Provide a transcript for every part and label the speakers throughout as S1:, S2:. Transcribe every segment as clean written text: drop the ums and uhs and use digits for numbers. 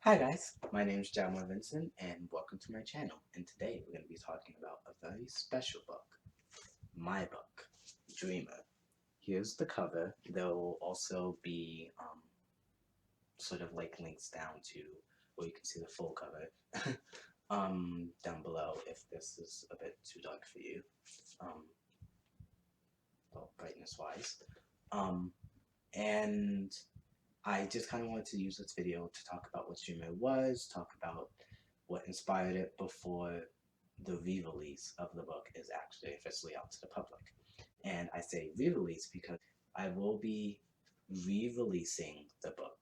S1: Hi guys, my name is Jamar Vincent and welcome to my channel. And today we're going to be talking about a very special book, my book, Dreamer. Here's the cover. There will also be sort of like links down to where you can see the full cover down below if this is a bit too dark for you, um, well, brightness wise. Um, and I just kind of wanted to use this video to talk about what Dreamer was, talk about what inspired it before the re-release of the book is actually officially out to the public. And I say re-release because I will be re-releasing the book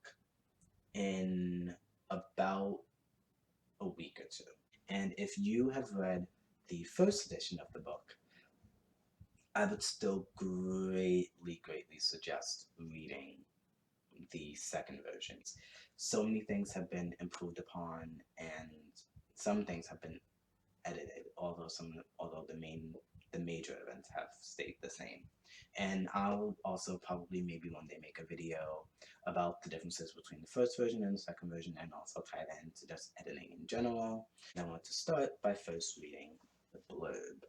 S1: in about a week or two. And if you have read the first edition of the book, I would still greatly suggest reading the second versions. So many things have been improved upon, and some things have been edited. Although the major events have stayed the same. And I'll also probably maybe one day make a video about the differences between the first version and the second version, and also tie that into just editing in general. And I want to start by first reading the blurb.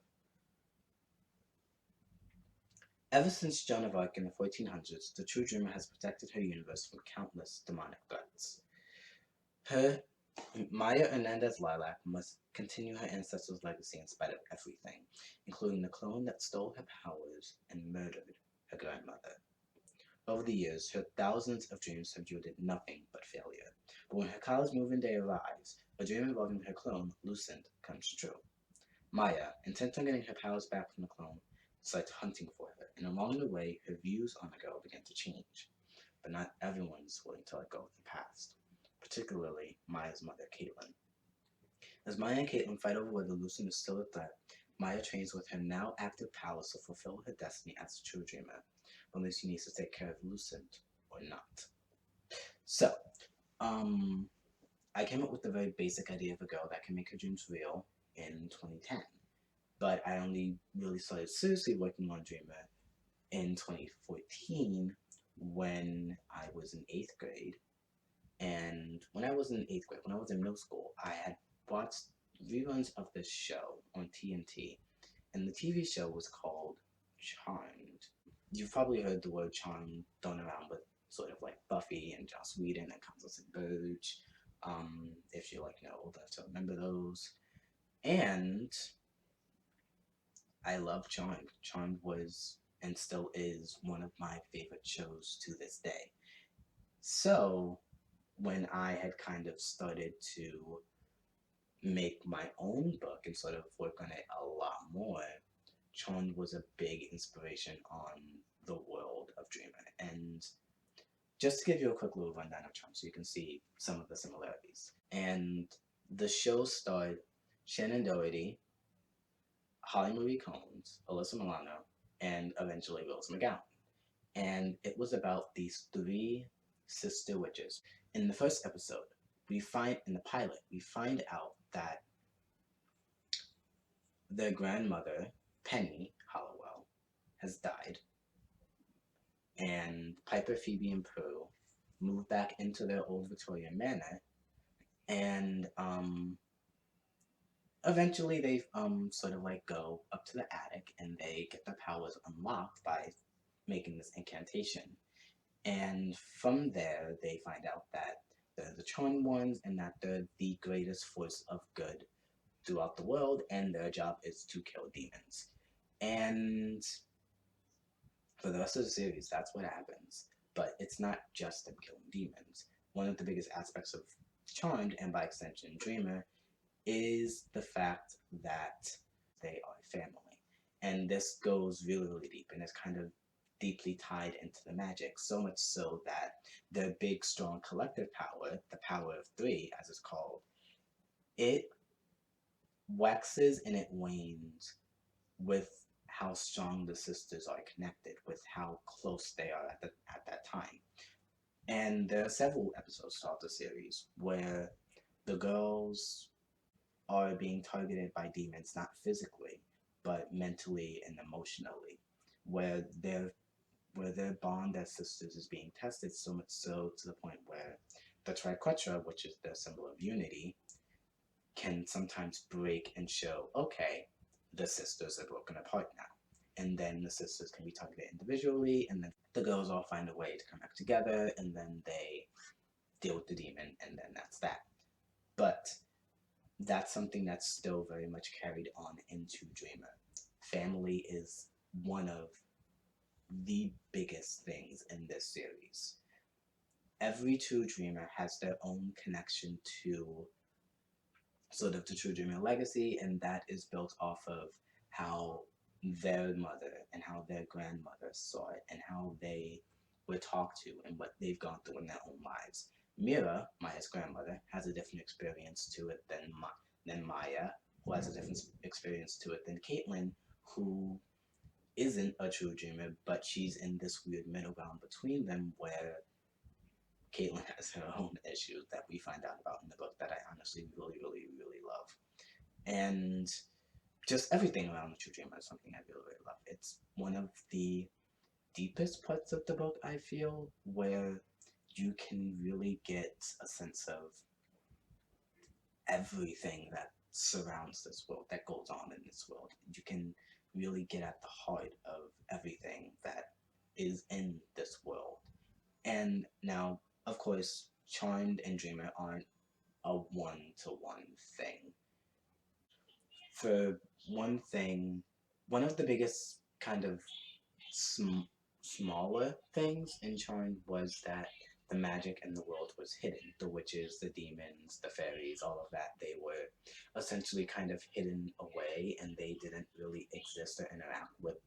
S1: Ever since Joan of Arc in the 1400s, the True Dreamer has protected her universe from countless demonic threats. Her Maya Hernandez Lilac must continue her ancestors' legacy in spite of everything, including the clone that stole her powers and murdered her grandmother. Over the years, her thousands of dreams have yielded nothing but failure. But when her college move-in day arrives, a dream involving her clone, Lucent, comes true. Maya, intent on getting her powers back from the clone, starts hunting for her, and along the way, her views on the girl begin to change. But not everyone's willing to let go of the past, particularly Maya's mother, Caitlin. As Maya and Caitlin fight over whether Lucent is still a threat, Maya trains with her now active powers to fulfill her destiny as a true dreamer, whether she needs to take care of Lucent or not. So, um, I came up with the very basic idea of a girl that can make her dreams real in 2010. But I only really started seriously working on Dreamer in 2014 when I was in 8th grade. And when I was in 8th grade, when I was in middle school, I had watched reruns of this show on TNT. And the TV show was called Charmed. You've probably heard the word charm thrown around with sort of like Buffy and Joss Whedon and Constance and Burge. If you're like, old enough to remember those. And I love Charmed. Charmed was and still is one of my favorite shows to this day. So when I had kind of started to make my own book and sort of work on it a lot more, Charmed was a big inspiration on the world of Dreamer. And just to give you a quick little rundown of Charmed so you can see some of the similarities. And the show starred Shannon Doherty, Holly Marie Combs, Alyssa Milano, and eventually Rose McGowan. And it was about these three sister witches. In the first episode, in the pilot, we find out that their grandmother, Penny Hollowell, has died, and Piper, Phoebe, and Prue move back into their old Victorian manor, and eventually they sort of like go up to the attic and they get their powers unlocked by making this incantation. And from there, they find out that they're the chosen ones and that they're the greatest force of good throughout the world, and their job is to kill demons. And for the rest of the series, that's what happens. But it's not just them killing demons. One of the biggest aspects of Charmed, and by extension Dreamer, is the fact that they are family. And this goes really deep, and it's kind of deeply tied into the magic, so much so that their big, strong collective power, the power of three, as it's called, it waxes and it wanes with how strong the sisters are connected, with how close they are at that time. And there are several episodes throughout the series where the girls are being targeted by demons, not physically, but mentally and emotionally, where their bond as sisters is being tested, so much so to the point where the triquetra, which is the symbol of unity, can sometimes break and show, okay, the sisters are broken apart now. And then the sisters can be targeted individually, and then the girls all find a way to come back together, and then they deal with the demon, and then that's that. But that's something that's still very much carried on into Dreamer. Family is one of the biggest things in this series. Every true dreamer has their own connection to sort of the true dreamer legacy, and that is built off of how their mother and how their grandmother saw it and how they were talked to and what they've gone through in their own lives. Mira, Maya's grandmother, has a different experience to it than Maya, who has a different experience to it than Caitlin, who isn't a true dreamer, but she's in this weird middle ground between them where Caitlin has her own issues that we find out about in the book that I honestly really, really, really love. And just everything around the True Dreamer is something I really, really love. It's one of the deepest parts of the book, I feel, where you can really get a sense of everything that surrounds this world, that goes on in this world. You can really get at the heart of everything that is in this world. And now, of course, Charmed and Dreamer aren't a one-to-one thing. For one thing, one of the biggest kind of smaller things in Charmed was that the magic in the world was hidden. The witches, the demons, the fairies, all of that, they were essentially kind of hidden away and they didn't really exist or interact with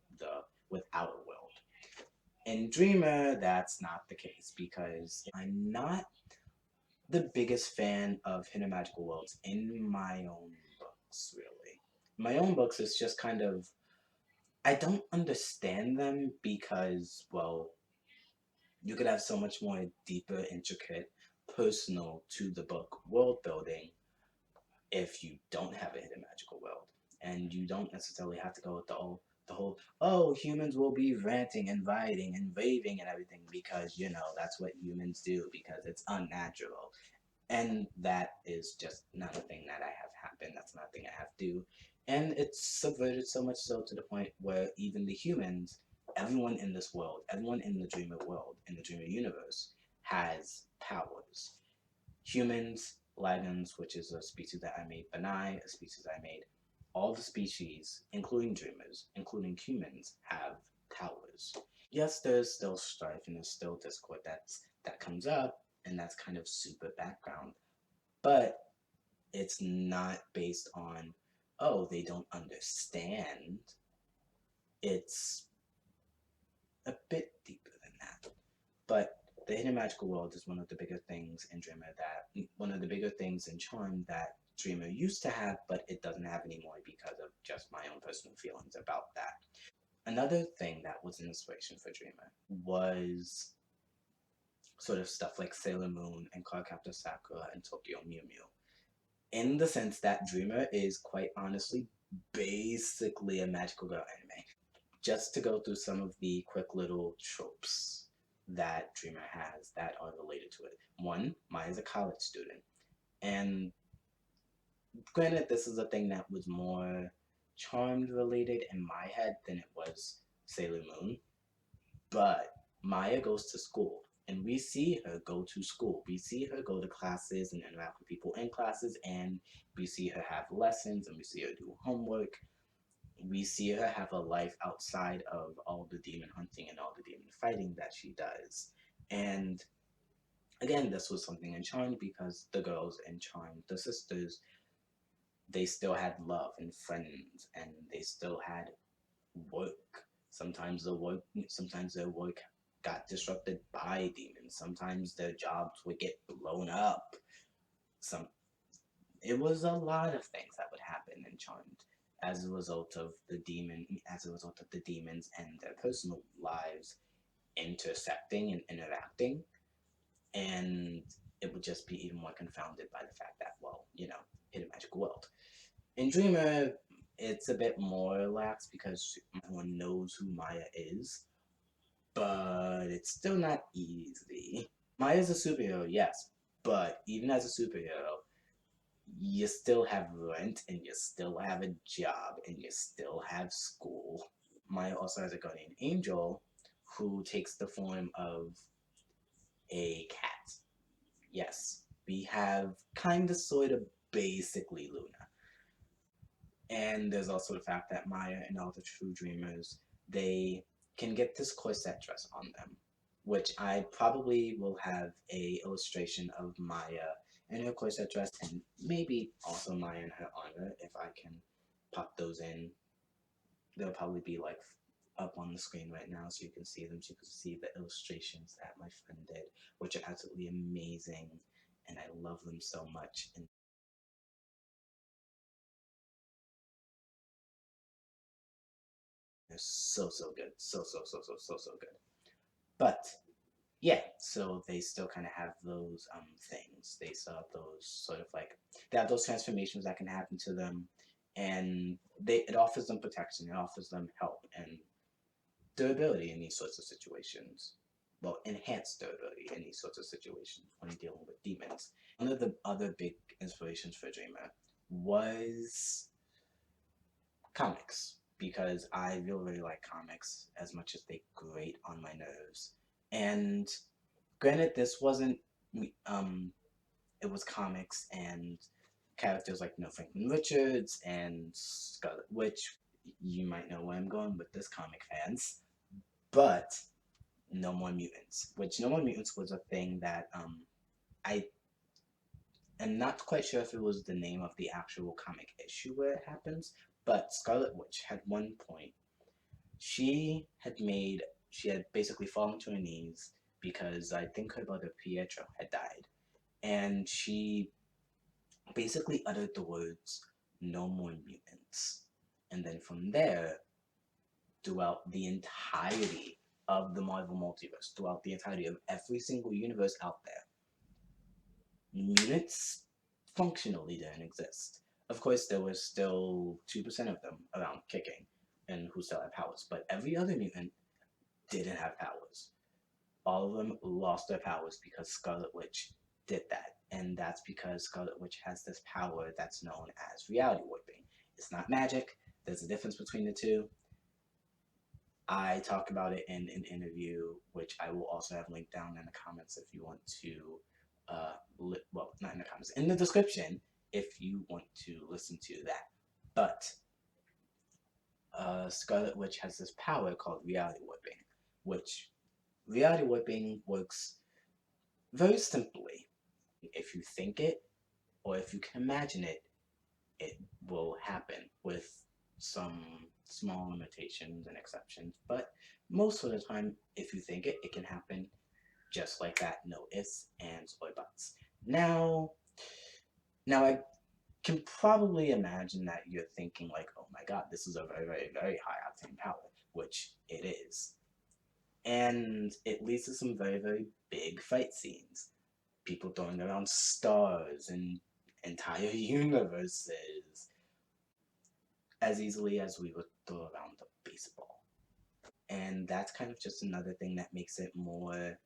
S1: with outer world. In Dreamer, that's not the case because I'm not the biggest fan of hidden magical worlds in my own books, really. My own books is just kind of, I don't understand them because, well, you could have so much more deeper, intricate, personal to the book world building if you don't have a hidden magical world. And you don't necessarily have to go with the whole, oh, humans will be ranting and rioting and raving and everything because, you know, that's what humans do because it's unnatural. And that is just not a thing that I have happen. That's not a thing I have do. And it's subverted so much so to the point where even the humans, everyone in this world, everyone in the Dreamer world, in the Dreamer universe, has powers. Humans, Lagans, which is a species that I made, Benai, a species I made, all the species, including Dreamers, including humans, have powers. Yes, there's still strife and there's still discord that comes up, and that's kind of super background. But it's not based on, oh, they don't understand. It's a bit deeper than that. But the hidden magical world is one of the bigger things in Dreamer that one of the bigger things in Charm that Dreamer used to have, but it doesn't have anymore because of just my own personal feelings about that. Another thing that was an inspiration for Dreamer was sort of stuff like Sailor Moon and Cardcaptor Sakura and Tokyo Mew Mew. In the sense that Dreamer is quite honestly basically a magical girl anime. Just to go through some of the quick little tropes that Dreamer has that are related to it. One, Maya's a college student. And granted, this is a thing that was more Charmed related in my head than it was Sailor Moon. But Maya goes to school, and we see her go to school. We see her go to classes and interact with people in classes, and we see her have lessons, and we see her do homework. We see her have a life outside of all the demon hunting and all the demon fighting that she does. And again, this was something in Charmed because the girls in Charmed, the sisters, they still had love and friends, and they still had work. Sometimes their work got disrupted by demons. Sometimes their jobs would get blown up. Some It was a lot of things that would happen in Charmed as a result of the demons and their personal lives intersecting and interacting, and it would just be even more confounded by the fact that, well, you know, hidden magical world. In Dreamer, it's a bit more relaxed because everyone knows who Maya is, but it's still not easy. Maya's a superhero, yes, But even as a superhero, you still have rent and you still have a job and you still have school. Maya also has a guardian angel who takes the form of a cat. Yes, we have kind of, sort of, basically Luna. And there's also the fact that Maya and all the true dreamers, they can get this corset dress on them, which I probably will have a illustration of Maya in her corset dress and maybe also Maya in her armor if I can pop those in. They'll probably be like up on the screen right now so you can see them, so you can see the illustrations that my friend did, which are absolutely amazing and I love them so much. And they're so good. So good. But yeah, so they still kind of have those things. They still have those sort of like they have those transformations that can happen to them, and it offers them protection. It offers them help and durability in these sorts of situations. Well, enhanced durability in these sorts of situations when dealing with demons. One of the other big inspirations for Dreamer was comics because I really like comics as much as they grate on my nerves. And granted, this wasn't um, it was comics and characters like Franklin Richards and Scarlet Witch. You might know where I'm going with this, comic fans, but No More Mutants, which No More Mutants was a thing that I am not quite sure if it was the name of the actual comic issue where it happens, but Scarlet Witch had one point she had basically fallen to her knees because I think her brother Pietro had died, and she basically uttered the words "No more mutants," and then from there, throughout the entirety of the Marvel multiverse, throughout the entirety of every single universe out there, mutants functionally didn't exist. Of course, there was still 2% of them around kicking and who still had powers, but every other mutant didn't have powers. All of them lost their powers because Scarlet Witch did that. And that's because Scarlet Witch has this power that's known as reality warping. It's not magic, there's a difference between the two. I talk about it in an interview, which I will also have linked down in the comments if you want to, well, not in the comments, in the description if you want to listen to that. But Scarlet Witch has this power called reality warping, which reality warping works very simply. If you think it or if you can imagine it, it will happen with some small limitations and exceptions. But most of the time, if you think it, it can happen just like that. No ifs, ands, or buts. Now I can probably imagine that you're thinking like, oh my god, this is a very high octane power, which it is. And it leads to some very big fight scenes. People throwing around stars and entire universes as easily as we would throw around a baseball. And that's kind of just another thing that makes it more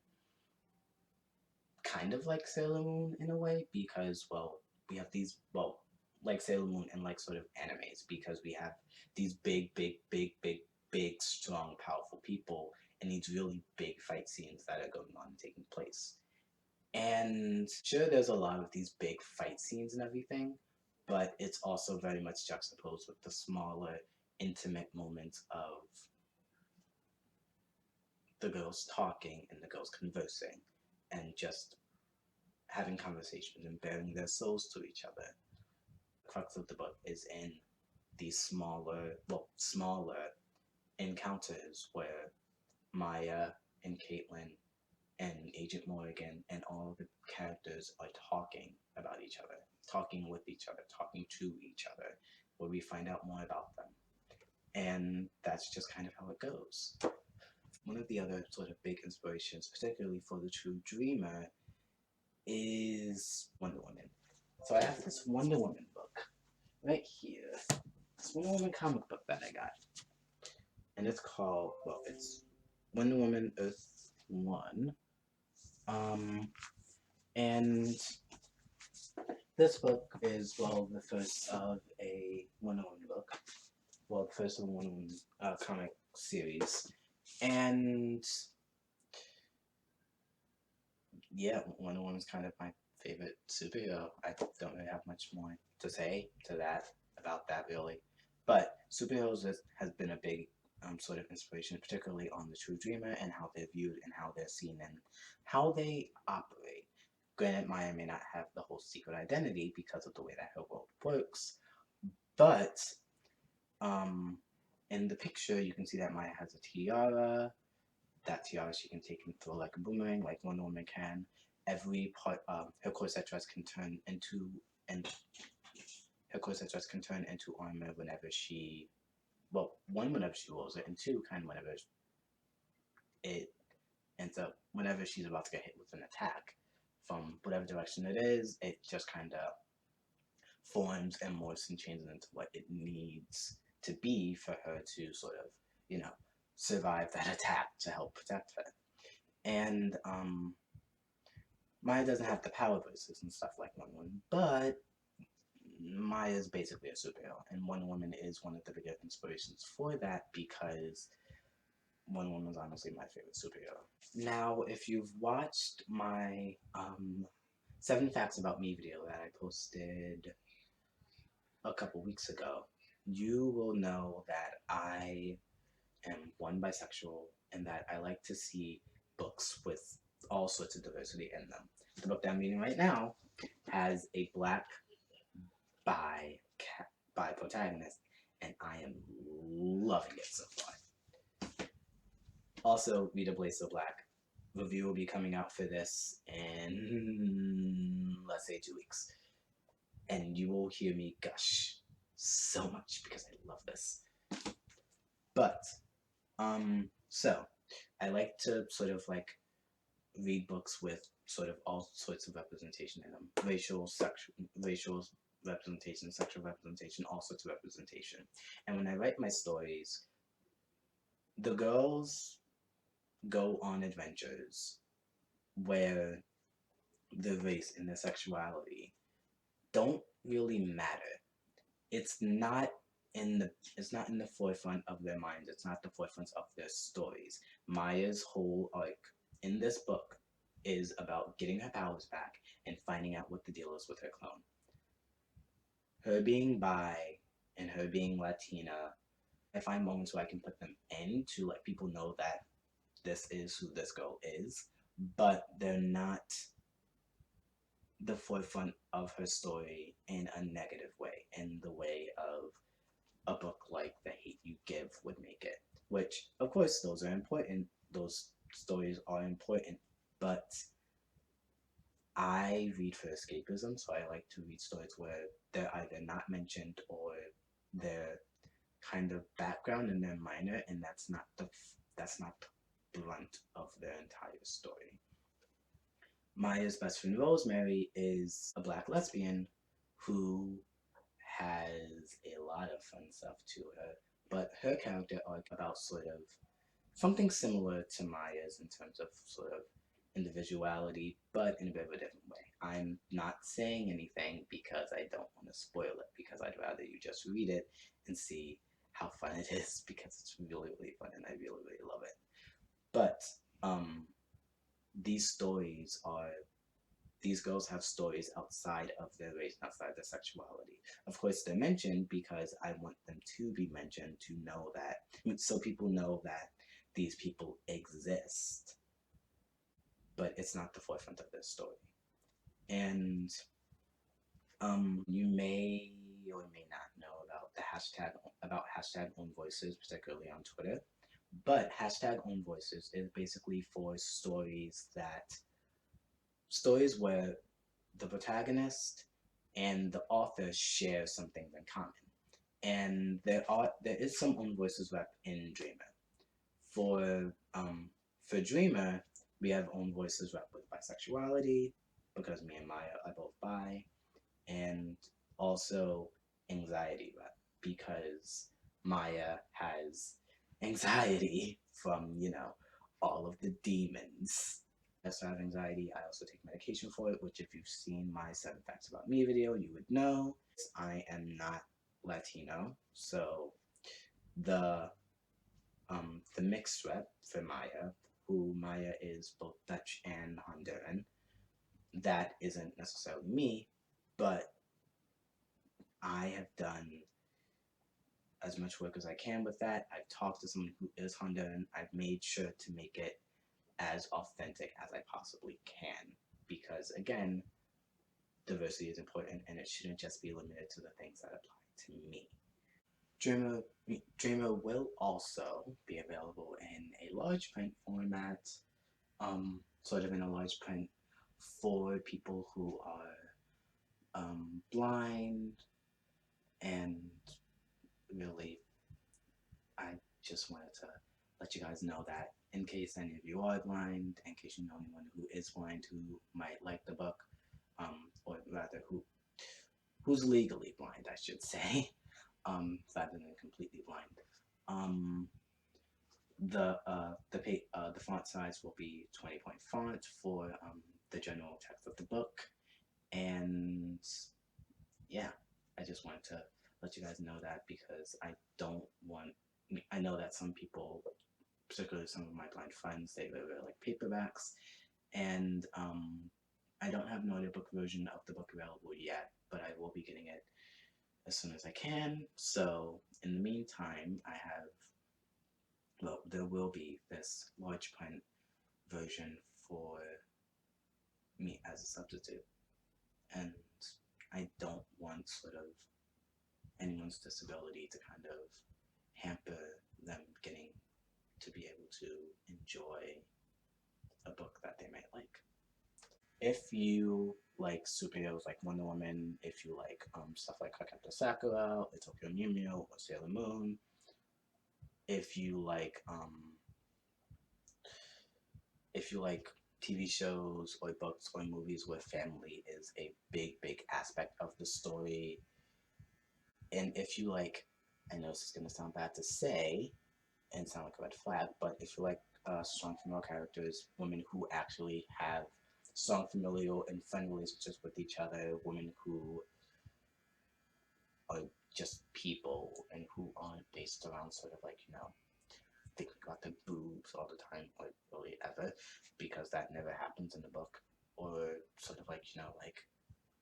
S1: kind of like Sailor Moon in a way, because, well, we have these, well, like Sailor Moon and like sort of animes, because we have these big, strong, powerful people and these really big fight scenes that are going on and taking place. And sure, there's a lot of these big fight scenes and everything, but it's also very much juxtaposed with the smaller, intimate moments of the girls talking and the girls conversing and just having conversations and bearing their souls to each other. The crux of the book is in these smaller encounters where Maya and Caitlin and Agent Morgan and all the characters are talking about each other, talking with each other, talking to each other, where we find out more about them. And that's just kind of how it goes. One of the other sort of big inspirations, particularly for the true dreamer, is Wonder Woman. So I have this Wonder Woman book right here. This Wonder Woman comic book that I got. And it's called, well, it's Wonder Woman Earth 1. And this book is, well, the first of a Wonder Woman book. Well, the first of a Wonder Woman comic series. And yeah, Wonder Woman's kind of my favorite superhero. I don't really have much more to say to that about that really, but superheroes has been a big sort of inspiration, particularly on the True Dreamer and how they're viewed and how they're seen and how they operate. Granted, Maya may not have the whole secret identity because of the way that her world works, but um, in the picture you can see that Maya has a tiara. That tiara she can take and throw like a boomerang, like Wonder Woman can. Every part, her corset dress can turn into, and her corset dress can turn into armor whenever she, well, one, whenever she rolls it, and two, kind of whenever it ends up, whenever she's about to get hit with an attack from whatever direction it is, it just kind of forms and morphs and changes into what it needs to be for her to sort of, you know, survive that attack to help protect her. And Maya doesn't have the power versus and stuff like Wonder Woman, but Maya is basically a superhero, and Wonder Woman is one of the bigger inspirations for that because Wonder Woman is honestly my favorite superhero. Now, if you've watched my 7 Facts About Me video that I posted a couple weeks ago, you will know that I am one bisexual and that I like to see books with all sorts of diversity in them. The book that I'm reading right now has a black bi bi protagonist, and I am loving it so far. Also, read A Blaze of Black. Review will be coming out for this in, let's say, 2 weeks, and you will hear me gush so much because I love this. But so I like to sort of like read books with sort of all sorts of representation in them: racial representation, sexual representation, all sorts of representation. And when I write my stories, the girls go on adventures where the race and their sexuality don't really matter. It's not it's not in the forefront of their minds. It's not the forefront of their stories. Maya's whole arc in this book is about getting her powers back and finding out what the deal is with her clone. Her being bi and her being Latina, I find moments where I can put them in to let people know that this is who this girl is, but they're not the forefront of her story in a negative way, in the way of a book like The Hate You Give would make it. Which, of course, those are important. Those stories are important, but I read for escapism, so I like to read stories where they're either not mentioned or they're kind of background and they're minor, and that's not the brunt of their entire story. Maya's best friend Rosemary is a black lesbian who has a lot of fun stuff to her, but her character arc about sort of something similar to Maya's in terms of sort of individuality, but in a bit of a different way. I'm not saying anything because I don't want to spoil it, because I'd rather you just read it and see how fun it is, because it's really, really fun and I really, really love it. But these stories are these girls have stories outside of their race, outside their sexuality. Of course, they're mentioned because I want them to be mentioned to know that, so people know that these people exist, but it's not the forefront of their story. And you may or may not know about the hashtag own voices, particularly on Twitter. But hashtag own voices is basically for stories where the protagonist and the author share some things in common. And there is some own voices rep in Dreamer. For Dreamer, we have own voices rep with bisexuality, because me and Maya are both bi, and also anxiety rep because Maya has anxiety from, all of the demons I also have anxiety. I also take medication for it, which if you've seen my 7 Facts About Me video, you would know. I am not Latino, so the the mixed rep for Maya, who Maya is both Dutch and Honduran, that isn't necessarily me, but I have done as much work as I can with that. I've talked to someone who is Honduran. I've made sure to make it as authentic as I possibly can because, again, diversity is important and it shouldn't just be limited to the things that apply to me. Dreamer will also be available in a large print format, sort of in a large print for people who are blind, and really, I just wanted to let you guys know that in case any of you are blind, in case you know anyone who is blind who might like the book, or rather who's legally blind, I should say, rather than completely blind. The font size will be 20-point font for the general text of the book, and yeah, I just wanted to let you guys know that because I don't want. I know that some people, particularly some of my blind friends, they really like paperbacks, and I don't have an audiobook version of the book available yet, but I will be getting it as soon as I can. So in the meantime, there will be this large print version for me as a substitute, and I don't want sort of anyone's disability to kind of hamper them getting to be able to enjoy a book that they might like. If you like superheroes like Wonder Woman, if you like stuff like Captain Sakura, or Tokyo Mew Mew, or Sailor Moon, if you like TV shows or books or movies where family is a big aspect of the story, and if you like, I know this is gonna sound bad to say and sound like a red flag, but if you like strong female characters, women who actually have strong familial and friend relationships with each other, women who are just people and who aren't based around sort of like, thinking about their boobs all the time, or really ever, because that never happens in the book, or sort of like, like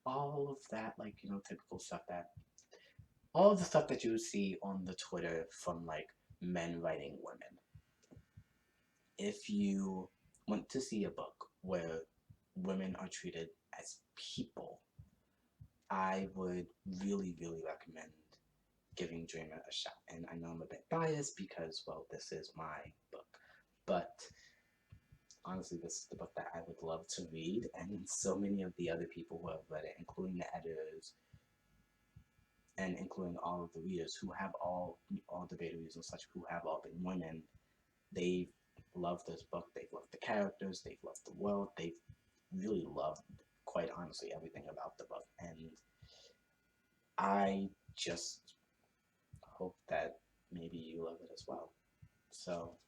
S1: all of that, like, typical stuff that, all of the stuff that you see on the Twitter from like men writing women. If you want to see a book where women are treated as people, I would really recommend giving Dreamer a shot. And I know I'm a bit biased because, well, this is my book. But honestly, this is the book that I would love to read. And so many of the other people who have read it, including the editors and including all of the readers who have all the beta readers and such who have all been women, they've loved this book. They've loved the characters. They've loved the world. They've really loved, quite honestly, everything about the book. And I just hope that maybe you love it as well. So,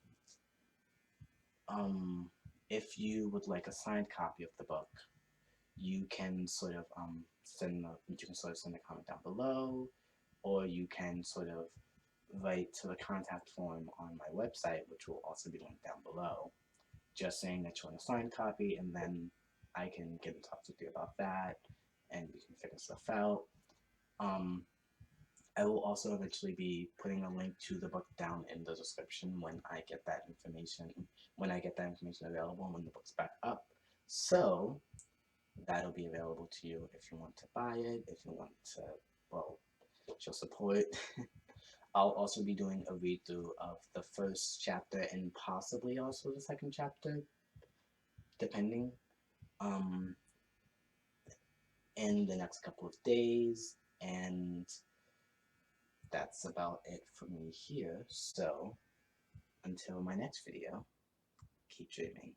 S1: if you would like a signed copy of the book, you can sort of send a comment down below, or you can sort of write to the contact form on my website, which will also be linked down below, just saying that you want a signed copy, and then I can get in touch with you about that, and we can figure stuff out. I will also eventually be putting a link to the book down in the description when I get that information available, when the book's back up. So that'll be available to you if you want to buy it, if you want to, well, show support. I'll also be doing a read-through of the first chapter and possibly also the second chapter, depending, in the next couple of days, and that's about it for me here. So until my next video, keep dreaming.